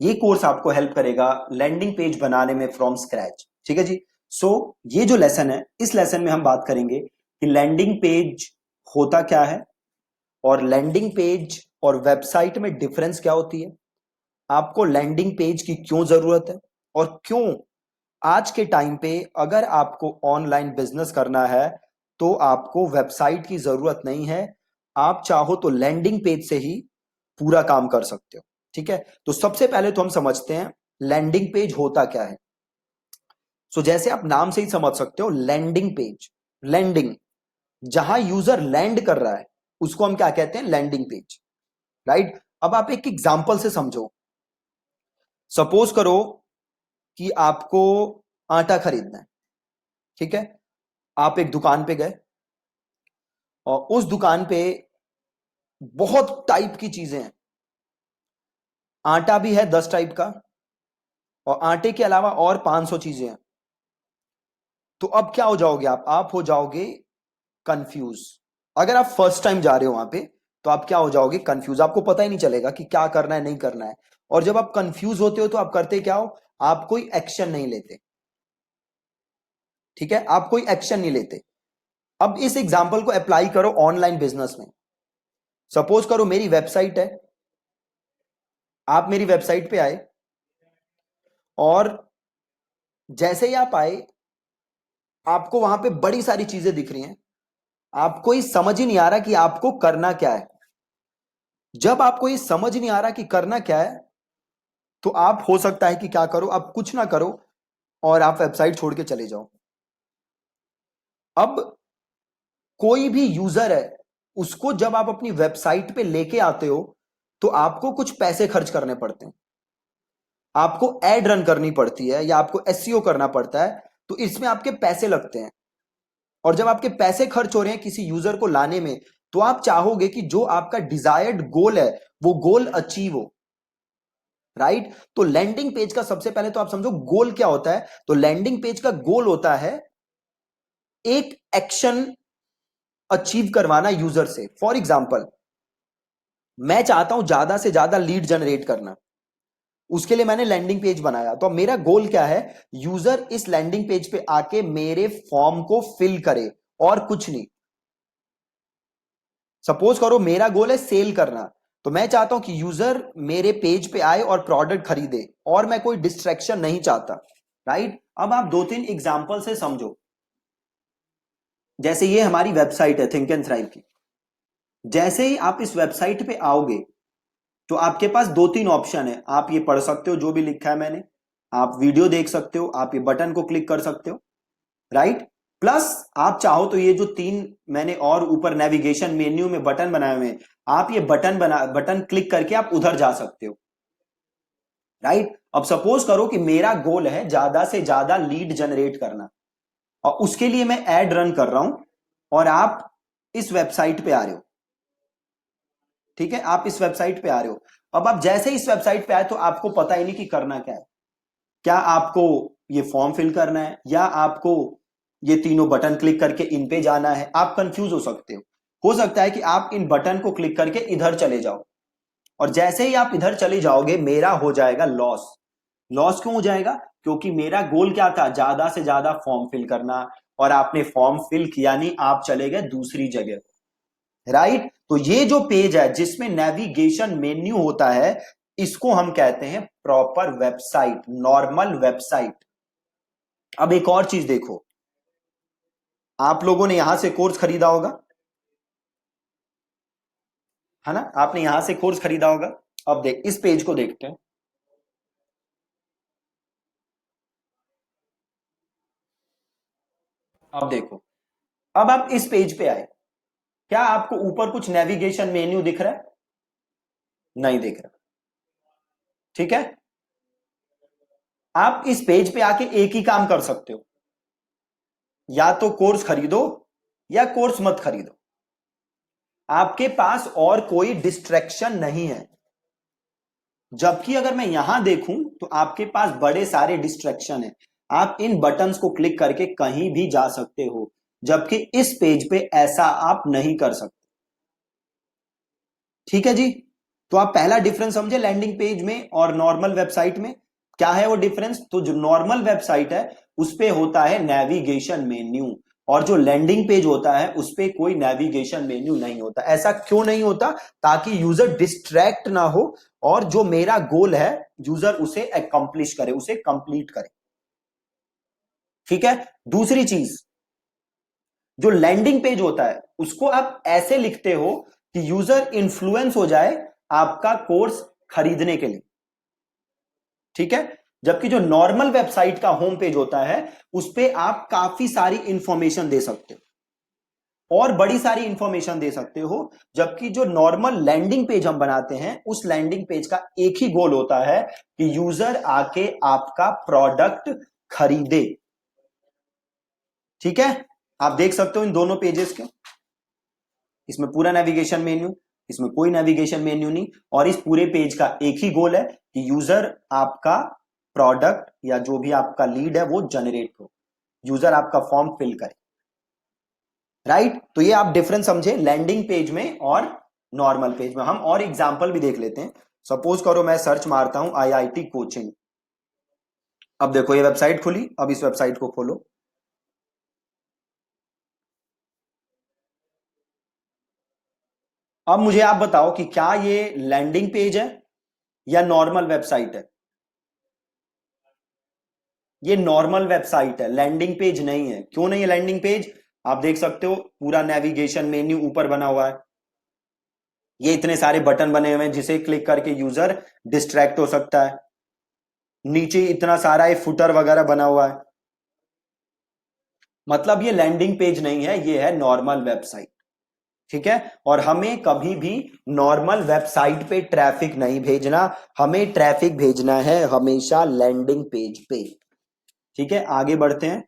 ये कोर्स आपको हेल्प करेगा लैंडिंग पेज बनाने में फ्रॉम स्क्रैच। ठीक है जी। सो ये जो लेसन है, इस लेसन में हम बात करेंगे कि लैंडिंग पेज होता क्या है और लैंडिंग पेज और वेबसाइट में डिफरेंस क्या होती है, आपको लैंडिंग पेज की क्यों जरूरत है, और क्यों आज के टाइम पे अगर आपको ऑनलाइन बिजनेस करना है तो आपको वेबसाइट की जरूरत नहीं है, आप चाहो तो लैंडिंग पेज से ही पूरा काम कर सकते हो। ठीक है, तो सबसे पहले तो हम समझते हैं लैंडिंग पेज होता क्या है। सो जैसे आप नाम से ही समझ सकते हो, लैंडिंग पेज, लैंडिंग, जहां यूजर लैंड कर रहा है उसको हम क्या कहते हैं, लैंडिंग पेज। राइट। अब आप एक एग्जांपल से समझो। सपोज करो कि आपको आटा खरीदना है। ठीक है, आप एक दुकान पे गए और उस दुकान पे बहुत टाइप की चीजें हैं। आटा भी है 10 टाइप का और आटे के अलावा और 500 चीजें हैं। तो अब क्या हो जाओगे आप हो जाओगे कंफ्यूज। अगर आप फर्स्ट टाइम जा रहे हो वहां पे तो आप क्या हो जाओगे, कंफ्यूज, आपको पता ही नहीं चलेगा कि क्या करना है नहीं करना है। और जब आप कंफ्यूज होते हो तो आप करते क्या हो, आप कोई एक्शन नहीं लेते। ठीक है, आप कोई एक्शन नहीं लेते। अब इस एग्जाम्पल को अप्लाई करो ऑनलाइन बिजनेस में। सपोज करो मेरी वेबसाइट है, आप मेरी वेबसाइट पे आए और जैसे ही आप आए आपको वहां पे बड़ी सारी चीजें दिख रही हैं, आपको ये समझ ही नहीं आ रहा कि आपको करना क्या है। जब आपको ये समझ नहीं आ रहा कि करना क्या है तो आप हो सकता है कि क्या करो, आप कुछ ना करो और आप वेबसाइट छोड़ के चले जाओ। अब कोई भी यूजर है, उसको जब आप अपनी वेबसाइट पे लेके आते हो तो आपको कुछ पैसे खर्च करने पड़ते हैं, आपको एड रन करनी पड़ती है या आपको एसईओ करना पड़ता है, तो इसमें आपके पैसे लगते हैं। और जब आपके पैसे खर्च हो रहे हैं किसी यूजर को लाने में, तो आप चाहोगे कि जो आपका डिजायर्ड गोल है वो गोल अचीव हो। राइट। तो लैंडिंग पेज का सबसे पहले तो आप समझो गोल क्या होता है। तो लैंडिंग पेज का गोल होता है एक एक्शन अचीव करवाना यूजर से। फॉर एग्जाम्पल, मैं चाहता हूं ज्यादा से ज्यादा लीड जनरेट करना, उसके लिए मैंने लैंडिंग पेज बनाया। तो अब मेरा गोल क्या है, यूजर इस लैंडिंग पेज पे आके मेरे फॉर्म को फिल करे और कुछ नहीं। सपोज करो मेरा गोल है सेल करना, तो मैं चाहता हूं कि यूजर मेरे पेज पे आए और प्रोडक्ट खरीदे और मैं कोई डिस्ट्रैक्शन नहीं चाहता। राइट। अब आप दो तीन एग्जाम्पल से समझो। जैसे ये हमारी वेबसाइट है थिंक एंड थ्राइव की। जैसे ही आप इस वेबसाइट पे आओगे तो आपके पास दो तीन ऑप्शन है, आप ये पढ़ सकते हो जो भी लिखा है मैंने, आप वीडियो देख सकते हो, आप ये बटन को क्लिक कर सकते हो। राइट। प्लस आप चाहो तो ये जो तीन मैंने और ऊपर नेविगेशन मेन्यू में बटन बनाए हुए हैं, आप ये बटन क्लिक करके आप उधर जा सकते हो। राइट। अब सपोज करो कि मेरा गोल है ज्यादा से ज्यादा लीड जनरेट करना और उसके लिए मैं एड रन कर रहा हूं और आप इस वेबसाइट पे आ रहे हो। ठीक है, आप इस वेबसाइट पे आ रहे हो। अब आप जैसे ही इस वेबसाइट पे आए तो आपको पता ही नहीं कि करना क्या है। क्या आपको ये फॉर्म फिल करना है या आपको ये तीनों बटन क्लिक करके इन पे जाना है, आप कंफ्यूज हो सकते हो सकता है कि आप इन बटन को क्लिक करके इधर चले जाओ और जैसे ही आप इधर चले जाओगे मेरा हो जाएगा लॉस। लॉस क्यों हो जाएगा, क्योंकि मेरा गोल क्या था, ज्यादा से ज्यादा फॉर्म फिल करना, और आपने फॉर्म फिल किया नहीं, आप चले गए दूसरी जगह। राइट। तो ये जो पेज है जिसमें नेविगेशन मेन्यू होता है, इसको हम कहते हैं प्रॉपर वेबसाइट, नॉर्मल वेबसाइट। अब एक और चीज देखो, आप लोगों ने यहां से कोर्स खरीदा होगा, है ना, आपने यहां से कोर्स खरीदा होगा। अब देख इस पेज को देखते हैं। अब देखो, अब आप इस पेज पे आए, क्या आपको ऊपर कुछ नेविगेशन मेन्यू दिख रहा है, नहीं दिख रहा। ठीक है, आप इस पेज पे आके एक ही काम कर सकते हो, या तो कोर्स खरीदो या कोर्स मत खरीदो। आपके पास और कोई डिस्ट्रैक्शन नहीं है। जबकि अगर मैं यहां देखूं तो आपके पास बड़े सारे डिस्ट्रैक्शन है, आप इन बटन्स को क्लिक करके कहीं भी जा सकते हो, जबकि इस पेज पे ऐसा आप नहीं कर सकते। ठीक है जी। तो आप पहला डिफरेंस समझे लैंडिंग पेज में और नॉर्मल वेबसाइट में। क्या है वो डिफरेंस? तो जो नॉर्मल वेबसाइट है उस पे होता है नेविगेशन मेन्यू, और जो लैंडिंग पेज होता है उस पे कोई नेविगेशन मेन्यू नहीं होता। ऐसा क्यों नहीं होता? ताकि यूजर डिस्ट्रैक्ट ना हो और जो मेरा गोल है यूजर उसे अकम्प्लिश करे, उसे कंप्लीट करे। ठीक है। दूसरी चीज, जो लैंडिंग पेज होता है उसको आप ऐसे लिखते हो कि यूजर इन्फ्लुएंस हो जाए आपका कोर्स खरीदने के लिए। ठीक है। जबकि जो नॉर्मल वेबसाइट का होम पेज होता है उस पे आप काफी सारी इंफॉर्मेशन दे सकते हो और बड़ी सारी इंफॉर्मेशन दे सकते हो। जबकि जो नॉर्मल लैंडिंग पेज हम बनाते हैं उस लैंडिंग पेज का एक ही गोल होता है कि यूजर आके आपका प्रोडक्ट खरीदे। ठीक है। आप देख सकते हो इन दोनों पेजेस के, इसमें पूरा नेविगेशन मेन्यू, इसमें कोई नेविगेशन मेन्यू नहीं, और इस पूरे पेज का एक ही गोल है कि यूजर आपका प्रोडक्ट या जो भी आपका लीड है वो जनरेट हो, यूजर आपका फॉर्म फिल करे। राइट। तो ये आप डिफरेंस समझे लैंडिंग पेज में और नॉर्मल पेज में। हम और एग्जांपल भी देख लेते हैं। सपोज करो मैं सर्च मारता हूं IIT कोचिंग। अब देखो ये वेबसाइट खुली, अब इस वेबसाइट को खोलो। अब मुझे आप बताओ कि क्या ये लैंडिंग पेज है या नॉर्मल वेबसाइट है? ये नॉर्मल वेबसाइट है, लैंडिंग पेज नहीं है। क्यों नहीं है लैंडिंग पेज? आप देख सकते हो पूरा नेविगेशन मेन्यू ऊपर बना हुआ है, ये इतने सारे बटन बने हुए हैं जिसे क्लिक करके यूजर डिस्ट्रैक्ट हो सकता है, नीचे इतना सारा ये फुटर वगैरह बना हुआ है। मतलब ये लैंडिंग पेज नहीं है, ये है नॉर्मल वेबसाइट। ठीक है। और हमें कभी भी नॉर्मल वेबसाइट पे ट्रैफिक नहीं भेजना, हमें ट्रैफिक भेजना है हमेशा लैंडिंग पेज पे। ठीक है। आगे बढ़ते हैं,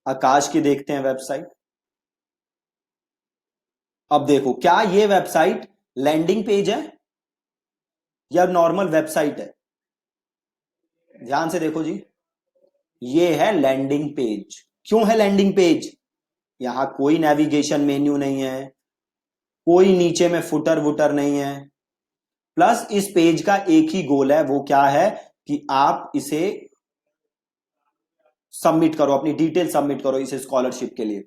आकाश की देखते हैं वेबसाइट। अब देखो क्या ये वेबसाइट लैंडिंग पेज है या नॉर्मल वेबसाइट है? ध्यान से देखो जी, ये है लैंडिंग पेज। क्यों है लैंडिंग पेज? यहां कोई नेविगेशन मेन्यू नहीं है, कोई नीचे में फुटर वुटर नहीं है, प्लस इस पेज का एक ही गोल है, वो क्या है कि आप इसे सबमिट करो, अपनी डिटेल सबमिट करो इस स्कॉलरशिप के लिए।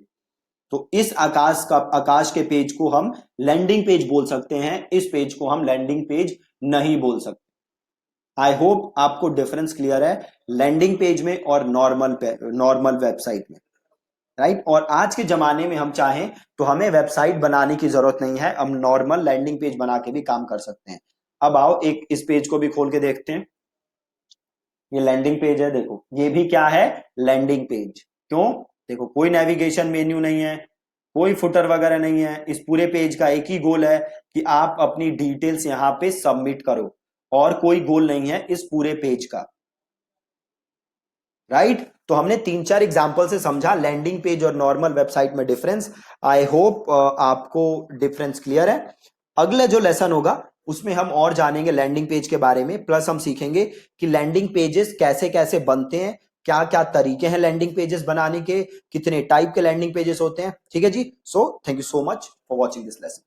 तो इस आकाश के पेज को हम लैंडिंग पेज बोल सकते हैं, इस पेज को हम लैंडिंग पेज नहीं बोल सकते। आई होप आपको डिफरेंस क्लियर है लैंडिंग पेज में और नॉर्मल वेबसाइट में। राइट। और आज के जमाने में हम चाहें तो हमें वेबसाइट बनाने की जरूरत नहीं है, हम नॉर्मल लैंडिंग पेज बना के भी काम कर सकते हैं। अब आओ एक इस पेज को भी खोल के देखते हैं। ये लैंडिंग पेज है, देखो ये भी क्या है, लैंडिंग पेज। क्यों? देखो कोई नेविगेशन मेन्यू नहीं है, कोई फुटर वगैरह नहीं है, इस पूरे पेज का एक ही गोल है कि आप अपनी डिटेल्स यहां पे सबमिट करो, और कोई गोल नहीं है इस पूरे पेज का। राइट। तो हमने 3-4 एग्जांपल से समझा लैंडिंग पेज और नॉर्मल वेबसाइट में डिफरेंस। आई होप आपको डिफरेंस क्लियर है। अगला जो लेसन होगा उसमें हम और जानेंगे लैंडिंग पेज के बारे में, प्लस हम सीखेंगे कि लैंडिंग पेजेस कैसे कैसे बनते हैं, क्या क्या तरीके हैं लैंडिंग पेजेस बनाने के, कितने टाइप के लैंडिंग पेजेस होते हैं। ठीक है जी। So thank you so much for watching this lesson.